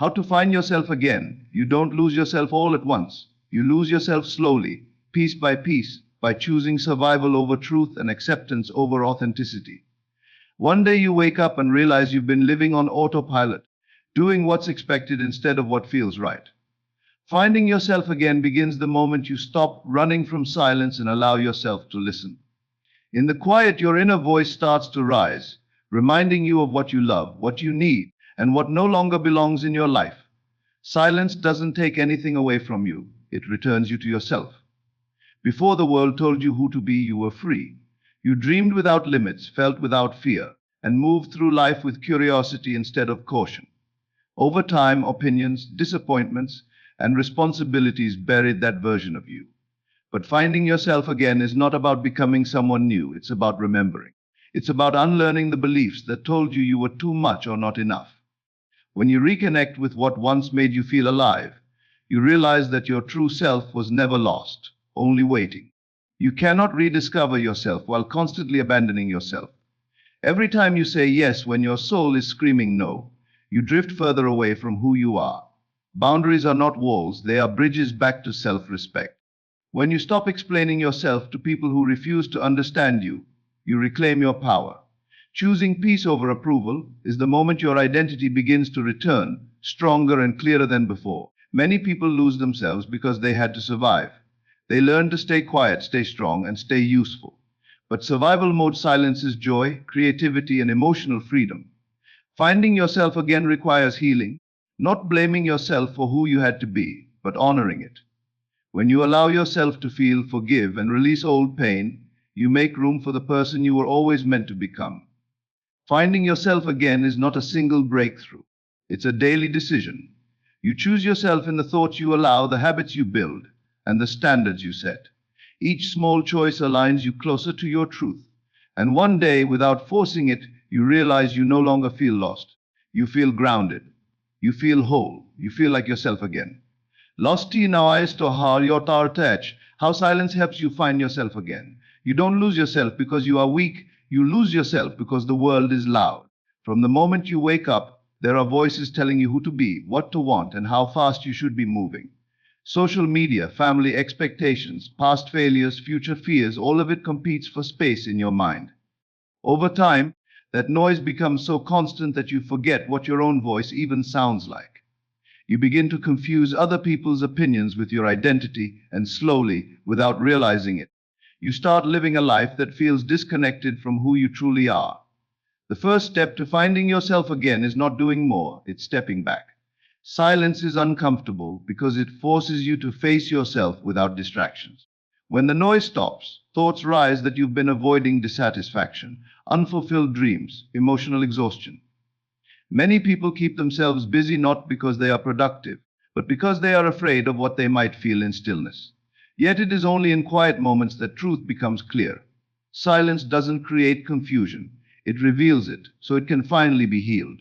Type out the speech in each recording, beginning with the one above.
How to find yourself again. You don't lose yourself all at once. You lose yourself slowly, piece by piece, by choosing survival over truth and acceptance over authenticity. One day you wake up and realize you've been living on autopilot, doing what's expected instead of what feels right. Finding yourself again begins the moment you stop running from silence and allow yourself to listen. In the quiet, your inner voice starts to rise, reminding you of what you love, what you need, and what no longer belongs in your life. Silence doesn't take anything away from you, it returns you to yourself. Before the world told you who to be, you were free. You dreamed without limits, felt without fear, and moved through life with curiosity instead of caution. Over time, opinions, disappointments, and responsibilities buried that version of you. But finding yourself again is not about becoming someone new, it's about remembering. It's about unlearning the beliefs that told you you were too much or not enough. When you reconnect with what once made you feel alive, you realize that your true self was never lost, only waiting. You cannot rediscover yourself while constantly abandoning yourself. Every time you say yes when your soul is screaming no, you drift further away from who you are. Boundaries are not walls, they are bridges back to self-respect. When you stop explaining yourself to people who refuse to understand you, you reclaim your power. Choosing peace over approval is the moment your identity begins to return, stronger and clearer than before. Many people lose themselves because they had to survive. They learn to stay quiet, stay strong, and stay useful. But survival mode silences joy, creativity, and emotional freedom. Finding yourself again requires healing, not blaming yourself for who you had to be, but honoring it. When you allow yourself to feel, forgive, and release old pain, you make room for the person you were always meant to become. Finding yourself again is not a single breakthrough. It's a daily decision. You choose yourself in the thoughts you allow, the habits you build, and the standards you set. Each small choice aligns you closer to your truth. And one day, without forcing it, you realize you no longer feel lost. You feel grounded. You feel whole. You feel like yourself again. Losti now to how your touch, how silence helps you find yourself again. You don't lose yourself because you are weak. You lose yourself because the world is loud. From the moment you wake up, there are voices telling you who to be, what to want, and how fast you should be moving. Social media, family expectations, past failures, future fears, all of it competes for space in your mind. Over time, that noise becomes so constant that you forget what your own voice even sounds like. You begin to confuse other people's opinions with your identity, and slowly, without realizing it, you start living a life that feels disconnected from who you truly are. The first step to finding yourself again is not doing more, it's stepping back. Silence is uncomfortable because it forces you to face yourself without distractions. When the noise stops, thoughts rise that you've been avoiding: dissatisfaction, unfulfilled dreams, emotional exhaustion. Many people keep themselves busy not because they are productive, but because they are afraid of what they might feel in stillness. Yet it is only in quiet moments that truth becomes clear. Silence doesn't create confusion, it reveals it, so it can finally be healed.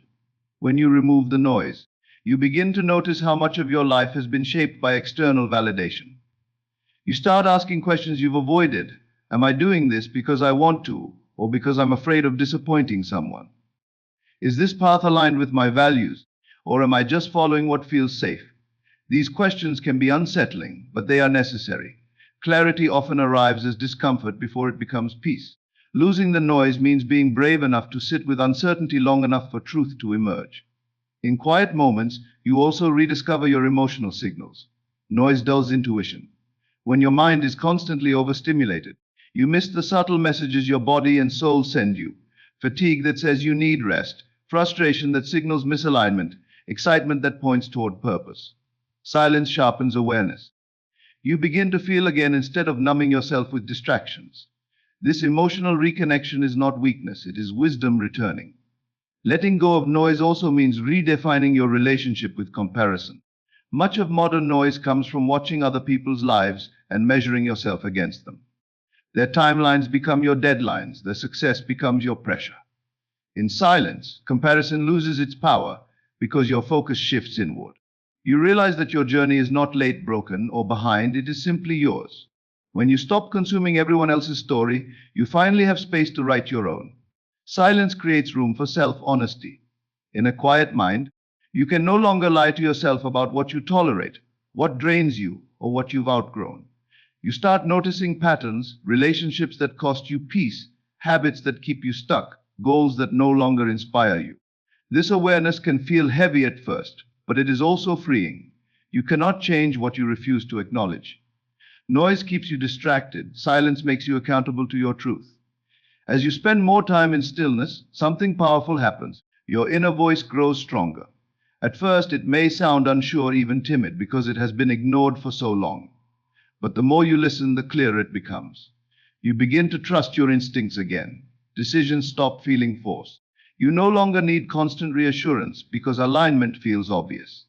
When you remove the noise, you begin to notice how much of your life has been shaped by external validation. You start asking questions you've avoided. Am I doing this because I want to, or because I'm afraid of disappointing someone? Is this path aligned with my values, or am I just following what feels safe? These questions can be unsettling, but they are necessary. Clarity often arrives as discomfort before it becomes peace. Losing the noise means being brave enough to sit with uncertainty long enough for truth to emerge. In quiet moments, you also rediscover your emotional signals. Noise dulls intuition. When your mind is constantly overstimulated, you miss the subtle messages your body and soul send you. Fatigue that says you need rest, frustration that signals misalignment, excitement that points toward purpose. Silence sharpens awareness. You begin to feel again instead of numbing yourself with distractions. This emotional reconnection is not weakness, it is wisdom returning. Letting go of noise also means redefining your relationship with comparison. Much of modern noise comes from watching other people's lives and measuring yourself against them. Their timelines become your deadlines, their success becomes your pressure. In silence, comparison loses its power because your focus shifts inward. You realize that your journey is not late, broken, or behind, it is simply yours. When you stop consuming everyone else's story, you finally have space to write your own. Silence creates room for self-honesty. In a quiet mind, You can no longer lie to yourself about what you tolerate, what drains you, or what you've outgrown. You start noticing patterns, relationships that cost you peace, habits that keep you stuck, goals that no longer inspire you. This awareness can feel heavy at first, but it is also freeing. You cannot change what you refuse to acknowledge. Noise keeps you distracted, silence makes you accountable to your truth. As you spend more time in stillness, something powerful happens. Your inner voice grows stronger. At first, it may sound unsure, even timid, because it has been ignored for so long. But the more you listen, the clearer it becomes. You begin to trust your instincts again. Decisions stop feeling forced. You no longer need constant reassurance because alignment feels obvious.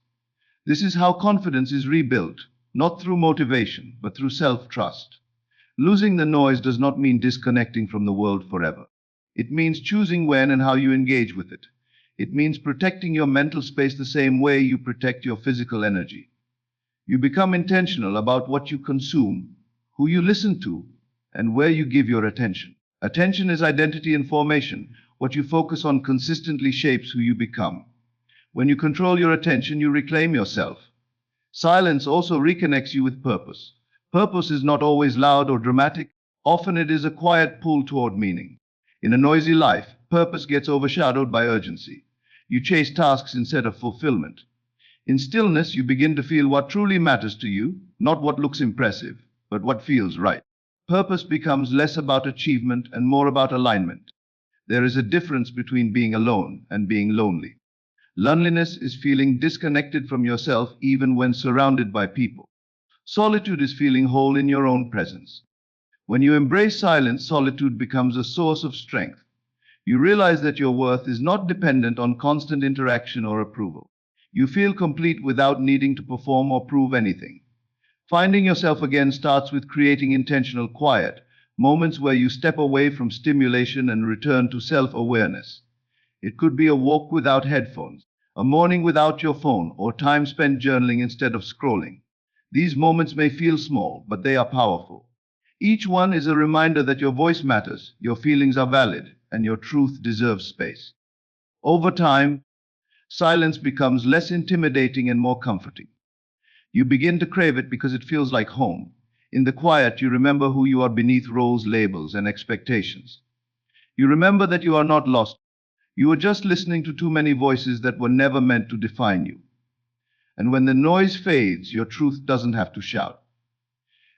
This is how confidence is rebuilt, not through motivation, but through self-trust. Losing the noise does not mean disconnecting from the world forever. It means choosing when and how you engage with it. It means protecting your mental space the same way you protect your physical energy. You become intentional about what you consume, who you listen to, and where you give your attention. Attention is identity and formation. What you focus on consistently shapes who you become. When you control your attention, you reclaim yourself. Silence also reconnects you with purpose. Purpose is not always loud or dramatic. Often it is a quiet pull toward meaning. In a noisy life, purpose gets overshadowed by urgency. You chase tasks instead of fulfillment. In stillness, you begin to feel what truly matters to you, not what looks impressive, but what feels right. Purpose becomes less about achievement and more about alignment. There is a difference between being alone and being lonely. Loneliness is feeling disconnected from yourself even when surrounded by people. Solitude is feeling whole in your own presence. When you embrace silence, solitude becomes a source of strength. You realize that your worth is not dependent on constant interaction or approval. You feel complete without needing to perform or prove anything. Finding yourself again starts with creating intentional quiet, moments where you step away from stimulation and return to self-awareness. It could be a walk without headphones, a morning without your phone, or time spent journaling instead of scrolling. These moments may feel small, but they are powerful. Each one is a reminder that your voice matters, your feelings are valid, and your truth deserves space. Over time, silence becomes less intimidating and more comforting. You begin to crave it because it feels like home. In the quiet, you remember who you are beneath roles, labels, and expectations. You remember that you are not lost. You are just listening to too many voices that were never meant to define you. And when the noise fades, your truth doesn't have to shout.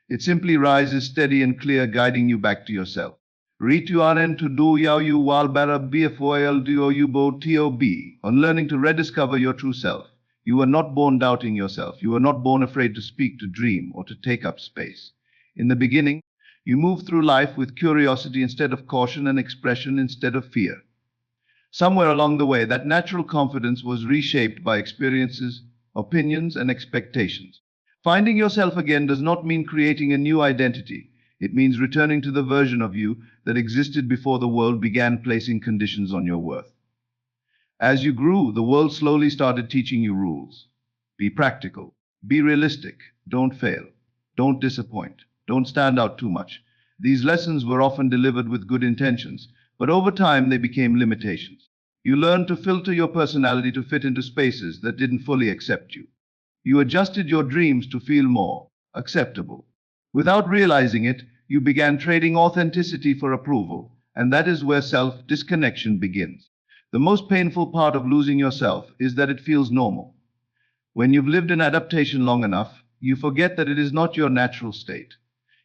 It simply rises steady and clear, guiding you back to yourself. Rituaren to do yao you wal bara bfoil do you bo tob. On learning to rediscover your true self. You were not born doubting yourself. You were not born afraid to speak, to dream, or to take up space. In the beginning, you moved through life with curiosity instead of caution and expression instead of fear. Somewhere along the way, that natural confidence was reshaped by experiences, opinions, and expectations. Finding yourself again does not mean creating a new identity. It means returning to the version of you that existed before the world began placing conditions on your worth. As you grew, the world slowly started teaching you rules. Be practical. Be realistic. Don't fail. Don't disappoint. Don't stand out too much. These lessons were often delivered with good intentions, but over time they became limitations. You learned to filter your personality to fit into spaces that didn't fully accept you. You adjusted your dreams to feel more acceptable. Without realizing it, you began trading authenticity for approval, and that is where self-disconnection begins. The most painful part of losing yourself is that it feels normal. When you've lived in adaptation long enough, you forget that it is not your natural state.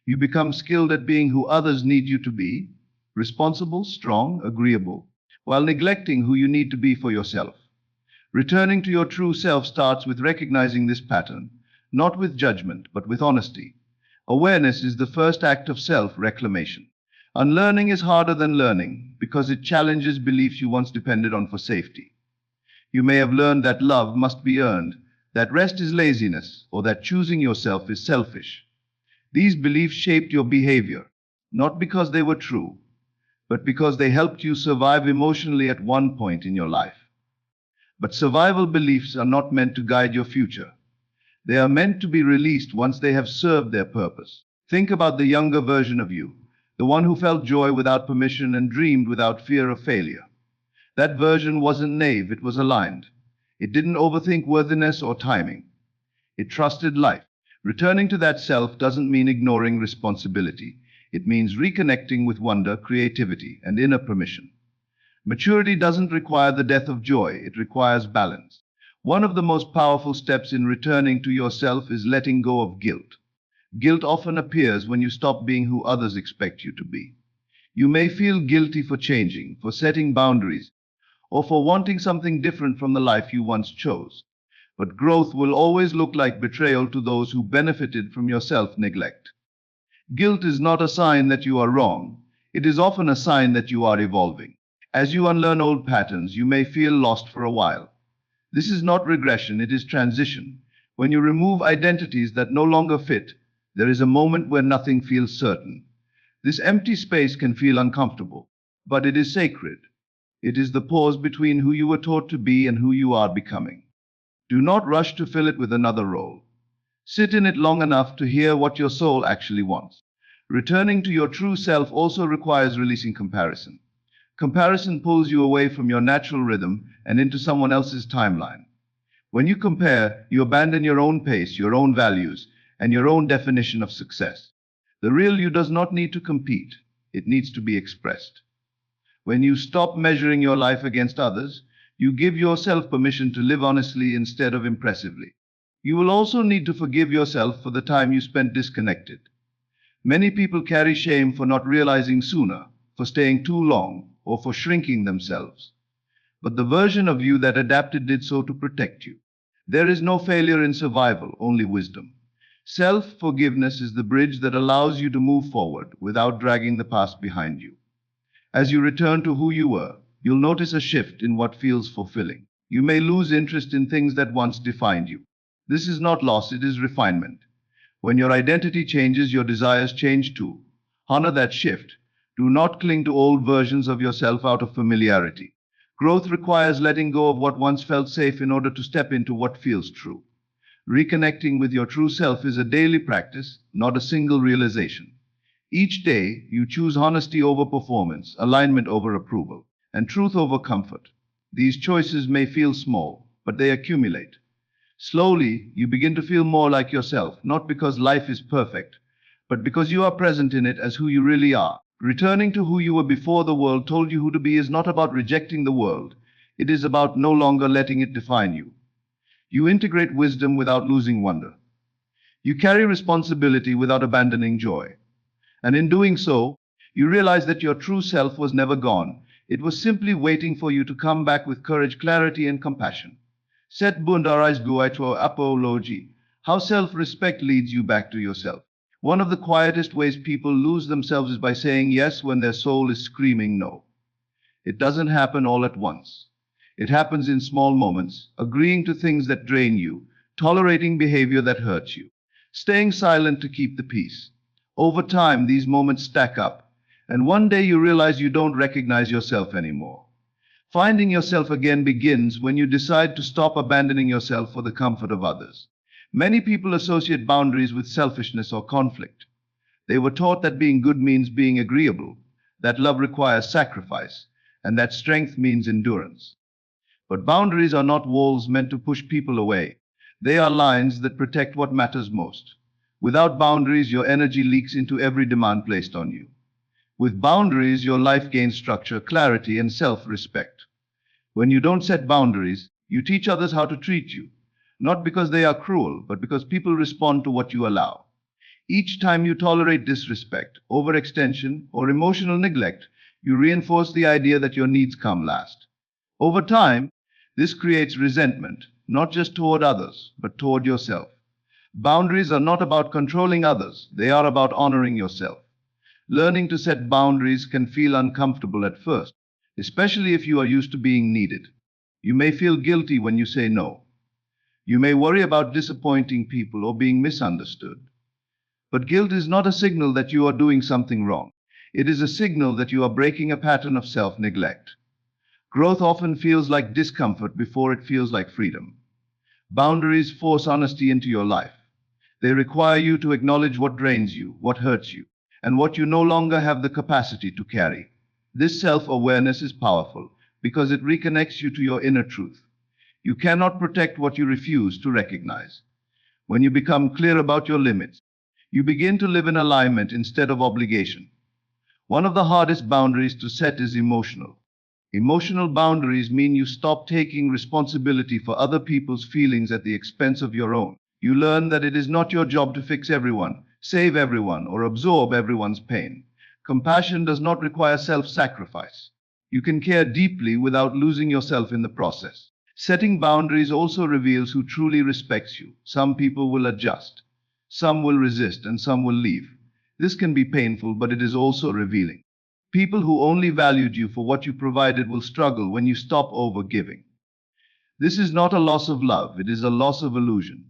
You become skilled at being who others need you to be, responsible, strong, agreeable, while neglecting who you need to be for yourself. Returning to your true self starts with recognizing this pattern, not with judgment, but with honesty. Awareness is the first act of self-reclamation. Unlearning is harder than learning because it challenges beliefs you once depended on for safety. You may have learned that love must be earned, that rest is laziness, or that choosing yourself is selfish. These beliefs shaped your behavior, not because they were true, but because they helped you survive emotionally at one point in your life. But survival beliefs are not meant to guide your future. They are meant to be released once they have served their purpose. Think about the younger version of you, the one who felt joy without permission and dreamed without fear of failure. That version wasn't naive, it was aligned. It didn't overthink worthiness or timing. It trusted life. Returning to that self doesn't mean ignoring responsibility. It means reconnecting with wonder, creativity, and inner permission. Maturity doesn't require the death of joy, it requires balance. One of the most powerful steps in returning to yourself is letting go of guilt. Guilt often appears when you stop being who others expect you to be. You may feel guilty for changing, for setting boundaries, or for wanting something different from the life you once chose. But growth will always look like betrayal to those who benefited from your self-neglect. Guilt is not a sign that you are wrong. It is often a sign that you are evolving. As you unlearn old patterns, you may feel lost for a while. This is not regression, it is transition. When you remove identities that no longer fit, there is a moment where nothing feels certain. This empty space can feel uncomfortable, but it is sacred. It is the pause between who you were taught to be and who you are becoming. Do not rush to fill it with another role. Sit in it long enough to hear what your soul actually wants. Returning to your true self also requires releasing comparison. Comparison pulls you away from your natural rhythm and into someone else's timeline. When you compare, you abandon your own pace, your own values, and your own definition of success. The real you does not need to compete, it needs to be expressed. When you stop measuring your life against others, you give yourself permission to live honestly instead of impressively. You will also need to forgive yourself for the time you spent disconnected. Many people carry shame for not realizing sooner, for staying too long, or for shrinking themselves. But the version of you that adapted did so to protect you. There is no failure in survival, only wisdom. Self-forgiveness is the bridge that allows you to move forward without dragging the past behind you. As you return to who you were, you'll notice a shift in what feels fulfilling. You may lose interest in things that once defined you. This is not loss, it is refinement. When your identity changes, your desires change too. Honor that shift. Do not cling to old versions of yourself out of familiarity. Growth requires letting go of what once felt safe in order to step into what feels true. Reconnecting with your true self is a daily practice, not a single realization. Each day, you choose honesty over performance, alignment over approval, and truth over comfort. These choices may feel small, but they accumulate. Slowly, you begin to feel more like yourself, not because life is perfect, but because you are present in it as who you really are. Returning to who you were before the world told you who to be is not about rejecting the world. It is about no longer letting it define you. You integrate wisdom without losing wonder. You carry responsibility without abandoning joy. And in doing so, you realize that your true self was never gone. It was simply waiting for you to come back with courage, clarity, and compassion. Set bundarais guaito apology. How self-respect leads you back to yourself. One of the quietest ways people lose themselves is by saying yes when their soul is screaming no. It doesn't happen all at once. It happens in small moments, agreeing to things that drain you, tolerating behavior that hurts you, staying silent to keep the peace. Over time, these moments stack up, and one day you realize you don't recognize yourself anymore. Finding yourself again begins when you decide to stop abandoning yourself for the comfort of others. Many people associate boundaries with selfishness or conflict. They were taught that being good means being agreeable, that love requires sacrifice, and that strength means endurance. But boundaries are not walls meant to push people away. They are lines that protect what matters most. Without boundaries, your energy leaks into every demand placed on you. With boundaries, your life gains structure, clarity, and self-respect. When you don't set boundaries, you teach others how to treat you, not because they are cruel, but because people respond to what you allow. Each time you tolerate disrespect, overextension, or emotional neglect, you reinforce the idea that your needs come last. Over time, this creates resentment, not just toward others, but toward yourself. Boundaries are not about controlling others, they are about honoring yourself. Learning to set boundaries can feel uncomfortable at first, especially if you are used to being needed. You may feel guilty when you say no. You may worry about disappointing people or being misunderstood. But guilt is not a signal that you are doing something wrong. It is a signal that you are breaking a pattern of self-neglect. Growth often feels like discomfort before it feels like freedom. Boundaries force honesty into your life. They require you to acknowledge what drains you, what hurts you, and what you no longer have the capacity to carry. This self-awareness is powerful because it reconnects you to your inner truth. You cannot protect what you refuse to recognize. When you become clear about your limits, you begin to live in alignment instead of obligation. One of the hardest boundaries to set is emotional. Emotional boundaries mean you stop taking responsibility for other people's feelings at the expense of your own. You learn that it is not your job to fix everyone, save everyone, or absorb everyone's pain. Compassion does not require self sacrifice. You can care deeply without losing yourself in the process. Setting boundaries also reveals who truly respects you. Some people will adjust, some will resist, and some will leave. This can be painful, but it is also revealing. People who only valued you for what you provided will struggle when you stop overgiving. This is not a loss of love, it is a loss of illusion.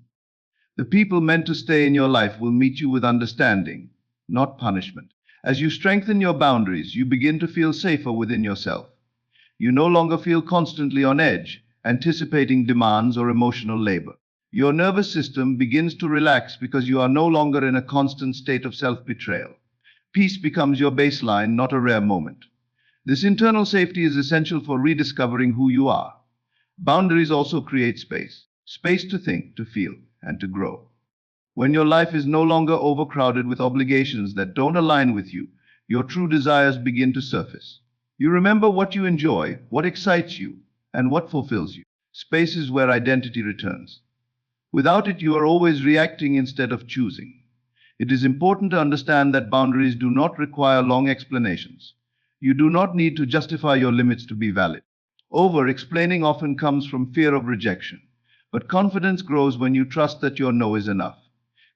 The people meant to stay in your life will meet you with understanding, not punishment. As you strengthen your boundaries, you begin to feel safer within yourself. You no longer feel constantly on edge, anticipating demands or emotional labor. Your nervous system begins to relax because you are no longer in a constant state of self betrayal. Peace becomes your baseline, not a rare moment. This internal safety is essential for rediscovering who you are. Boundaries also create space to think, to feel, and to grow. When your life is no longer overcrowded with obligations that don't align with you, your true desires begin to surface. You remember what you enjoy, what excites you, and what fulfills you. Space is where identity returns. Without it, you are always reacting instead of choosing. It is important to understand that boundaries do not require long explanations. You do not need to justify your limits to be valid. Over explaining often comes from fear of rejection, but confidence grows when you trust that your no is enough.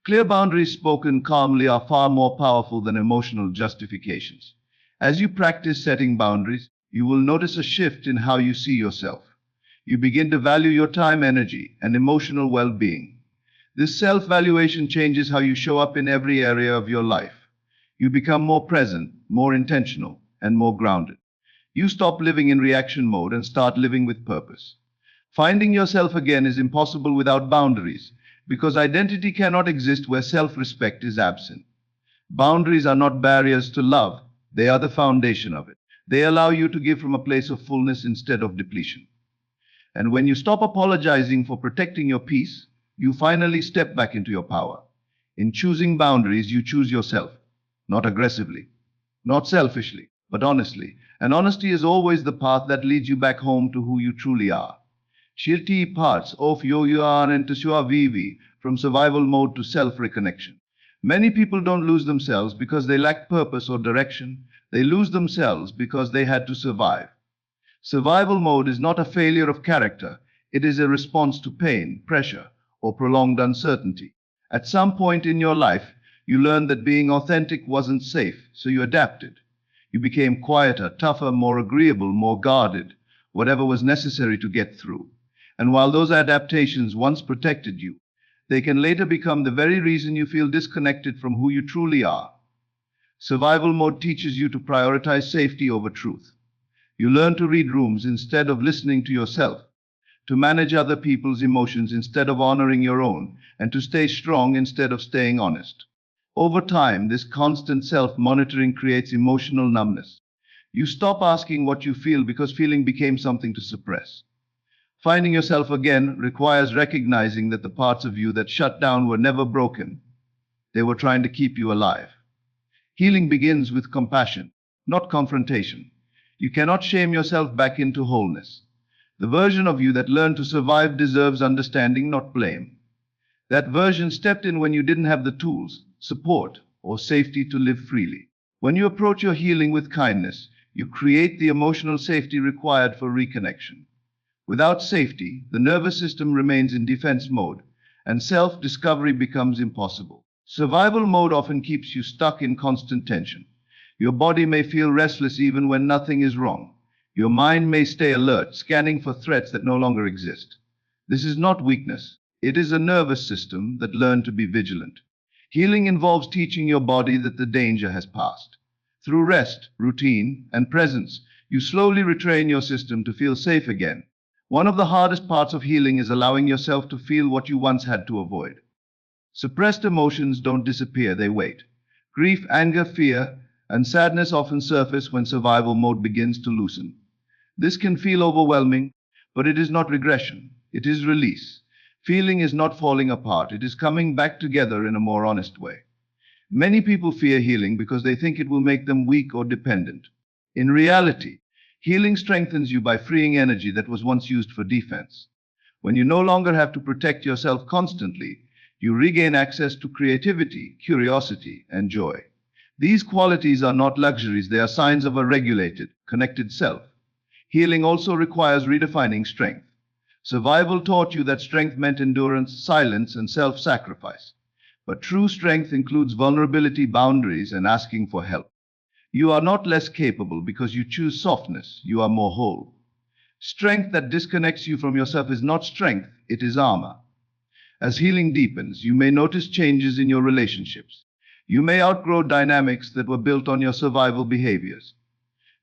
Clear boundaries spoken calmly are far more powerful than emotional justifications. As you practice setting boundaries, you will notice a shift in how you see yourself. You begin to value your time, energy, and emotional well being. This self valuation changes how you show up in every area of your life. You become more present, more intentional, and more grounded. You stop living in reaction mode and start living with purpose. Finding yourself again is impossible without boundaries, because identity cannot exist where self respect is absent. Boundaries are not barriers to love, they are the foundation of it. They allow you to give from a place of fullness instead of depletion. And when you stop apologizing for protecting your peace, you finally step back into your power. In choosing boundaries, you choose yourself, not aggressively, not selfishly, but honestly. And honesty is always the path that leads you back home to who you truly are. Shirti parts of Yoyuan and Tshua Vivi, from survival mode to self reconnection. Many people don't lose themselves because they lack purpose or direction. They lose themselves because they had to survive. Survival mode is not a failure of character, it is a response to pain, pressure, or prolonged uncertainty. At some point in your life, you learned that being authentic wasn't safe, so you adapted. You became quieter, tougher, more agreeable, more guarded, whatever was necessary to get through. And while those adaptations once protected you, they can later become the very reason you feel disconnected from who you truly are. Survival mode teaches you to prioritize safety over truth. You learn to read rooms instead of listening to yourself, to manage other people's emotions instead of honoring your own, and to stay strong instead of staying honest. Over time, this constant self monitoring creates emotional numbness. You stop asking what you feel because feeling became something to suppress. Finding yourself again requires recognizing that the parts of you that shut down were never broken, they were trying to keep you alive. Healing begins with compassion, not confrontation. You cannot shame yourself back into wholeness. The version of you that learned to survive deserves understanding, not blame. That version stepped in when you didn't have the tools, support, or safety to live freely. When you approach your healing with kindness, you create the emotional safety required for reconnection. Without safety, the nervous system remains in defense mode, and self discovery becomes impossible. Survival mode often keeps you stuck in constant tension. Your body may feel restless even when nothing is wrong. Your mind may stay alert, scanning for threats that no longer exist. This is not weakness. It is a nervous system that learned to be vigilant. Healing involves teaching your body that the danger has passed. Through rest, routine, and presence, you slowly retrain your system to feel safe again. One of the hardest parts of healing is allowing yourself to feel what you once had to avoid. Suppressed emotions don't disappear, they wait. Grief, anger, fear, and sadness often surface when survival mode begins to loosen. This can feel overwhelming, but it is not regression. It is release. Feeling is not falling apart, it is coming back together in a more honest way. Many people fear healing because they think it will make them weak or dependent. In reality, healing strengthens you by freeing energy that was once used for defense. When you no longer have to protect yourself constantly, you regain access to creativity, curiosity, and joy. These qualities are not luxuries, they are signs of a regulated, connected self. Healing also requires redefining strength. Survival taught you that strength meant endurance, silence, and self sacrifice. But true strength includes vulnerability, boundaries, and asking for help. You are not less capable because you choose softness, you are more whole. Strength that disconnects you from yourself is not strength, it is armor. As healing deepens, you may notice changes in your relationships. You may outgrow dynamics that were built on your survival behaviors.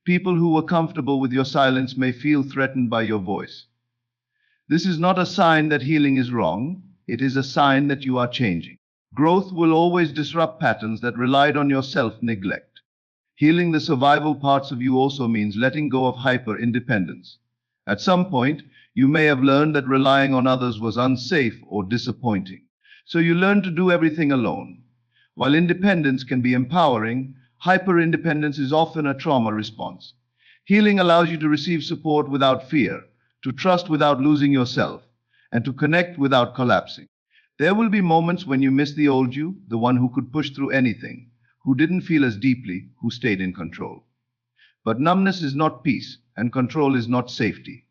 People who were comfortable with your silence may feel threatened by your voice. This is not a sign that healing is wrong, it is a sign that you are changing. Growth will always disrupt patterns that relied on your self-neglect. Healing the survival parts of you also means letting go of hyper-independence. At some point, you may have learned that relying on others was unsafe or disappointing. So you learn to do everything alone. While independence can be empowering, hyper-independence is often a trauma response. Healing allows you to receive support without fear, to trust without losing yourself, and to connect without collapsing. There will be moments when you miss the old you, the one who could push through anything, who didn't feel as deeply, who stayed in control. But numbness is not peace, and control is not safety.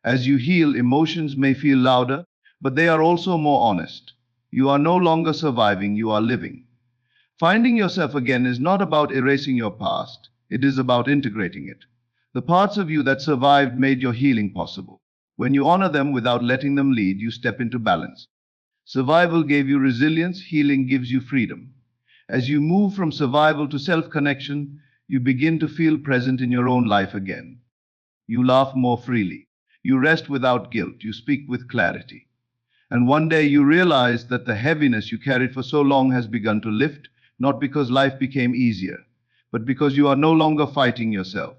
As you heal, emotions may feel louder, but they are also more honest. You are no longer surviving, you are living. Finding yourself again is not about erasing your past, it is about integrating it. The parts of you that survived made your healing possible. When you honor them without letting them lead, you step into balance. Survival gave you resilience, healing gives you freedom. As you move from survival to self-connection, you begin to feel present in your own life again. You laugh more freely. You rest without guilt. You speak with clarity. And one day you realize that the heaviness you carried for so long has begun to lift, not because life became easier, but because you are no longer fighting yourself.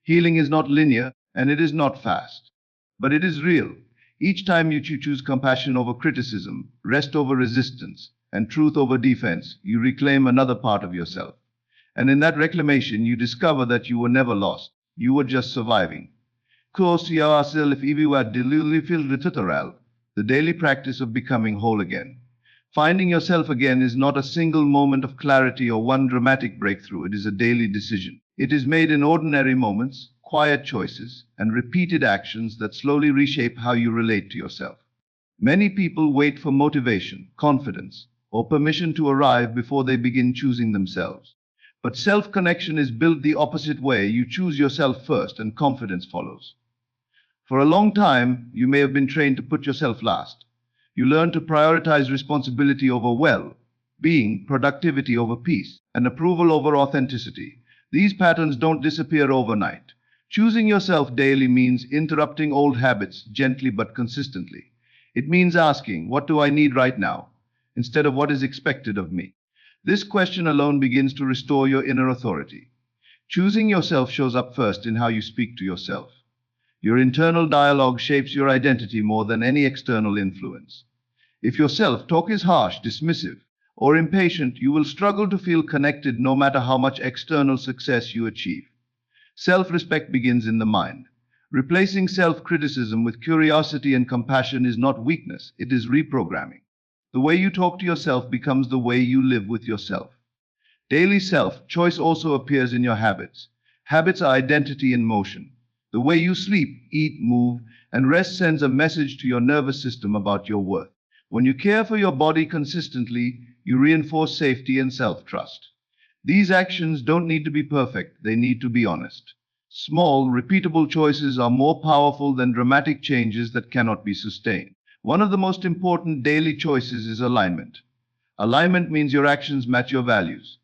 Healing is not linear, and it is not fast. But it is real. Each time you choose compassion over criticism, rest over resistance, and truth over defense, you reclaim another part of yourself. And in that reclamation, you discover that you were never lost. You were just surviving. The daily practice of becoming whole again. Finding yourself again is not a single moment of clarity or one dramatic breakthrough. It is a daily decision. It is made in ordinary moments, quiet choices, and repeated actions that slowly reshape how you relate to yourself. Many people wait for motivation, confidence, or permission to arrive before they begin choosing themselves. But self-connection is built the opposite way. You choose yourself first and confidence follows. For a long time, you may have been trained to put yourself last. You learn to prioritize responsibility over well-being, productivity over peace, and approval over authenticity. These patterns don't disappear overnight. Choosing yourself daily means interrupting old habits gently but consistently. It means asking, what do I need right now, instead of what is expected of me? This question alone begins to restore your inner authority. Choosing yourself shows up first in how you speak to yourself. Your internal dialogue shapes your identity more than any external influence. If your self-talk is harsh, dismissive, or impatient, you will struggle to feel connected no matter how much external success you achieve. Self-respect begins in the mind. Replacing self-criticism with curiosity and compassion is not weakness, it is reprogramming. The way you talk to yourself becomes the way you live with yourself. Daily self-choice also appears in your habits. Habits are identity in motion. The way you sleep, eat, move, and rest sends a message to your nervous system about your worth. When you care for your body consistently, you reinforce safety and self-trust. These actions don't need to be perfect, they need to be honest. Small, repeatable choices are more powerful than dramatic changes that cannot be sustained. One of the most important daily choices is alignment. Alignment means your actions match your values.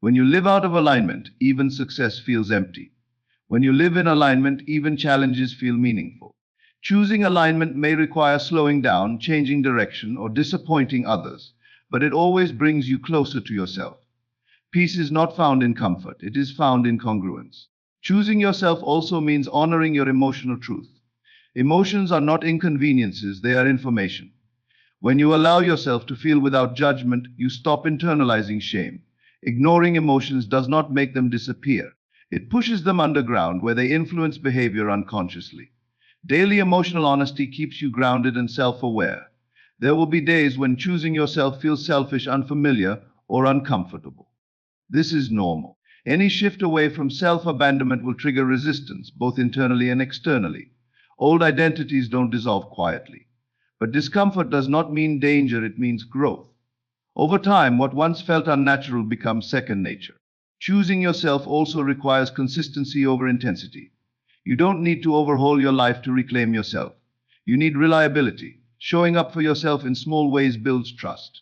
When you live out of alignment, even success feels empty. When you live in alignment, even challenges feel meaningful. Choosing alignment may require slowing down, changing direction, or disappointing others, but it always brings you closer to yourself. Peace is not found in comfort, it is found in congruence. Choosing yourself also means honoring your emotional truth. Emotions are not inconveniences, they are information. When you allow yourself to feel without judgment, you stop internalizing shame. Ignoring emotions does not make them disappear. It pushes them underground where they influence behavior unconsciously. Daily emotional honesty keeps you grounded and self-aware. There will be days when choosing yourself feels selfish, unfamiliar, or uncomfortable. This is normal. Any shift away from self-abandonment will trigger resistance, both internally and externally. Old identities don't dissolve quietly. But discomfort does not mean danger, it means growth. Over time, what once felt unnatural becomes second nature. Choosing yourself also requires consistency over intensity. You don't need to overhaul your life to reclaim yourself. You need reliability. Showing up for yourself in small ways builds trust.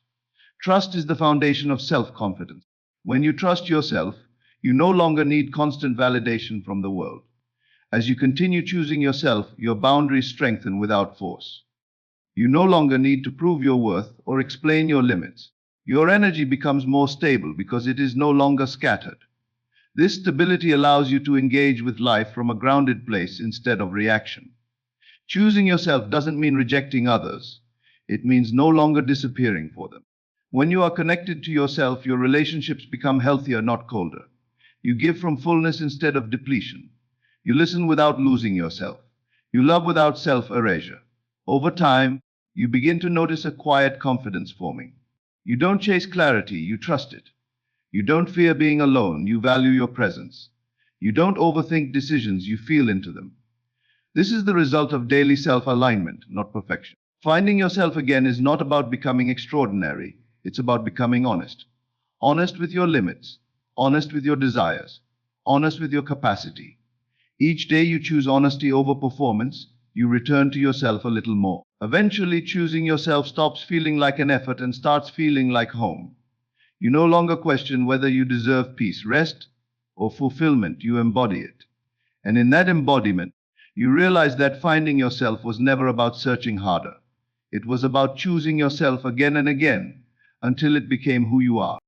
Trust is the foundation of self-confidence. When you trust yourself, you no longer need constant validation from the world. As you continue choosing yourself, your boundaries strengthen without force. You no longer need to prove your worth or explain your limits. Your energy becomes more stable because it is no longer scattered. This stability allows you to engage with life from a grounded place instead of reaction. Choosing yourself doesn't mean rejecting others. It means no longer disappearing for them. When you are connected to yourself, your relationships become healthier, not colder. You give from fullness instead of depletion. You listen without losing yourself. You love without self-erasure. Over time, you begin to notice a quiet confidence forming. You don't chase clarity, you trust it. You don't fear being alone, you value your presence. You don't overthink decisions, you feel into them. This is the result of daily self-alignment, not perfection. Finding yourself again is not about becoming extraordinary, it's about becoming honest. Honest with your limits, honest with your desires, honest with your capacity. Each day you choose honesty over performance, you return to yourself a little more. Eventually, choosing yourself stops feeling like an effort and starts feeling like home. You no longer question whether you deserve peace, rest, or fulfillment, you embody it. And in that embodiment, you realize that finding yourself was never about searching harder. It was about choosing yourself again and again until it became who you are.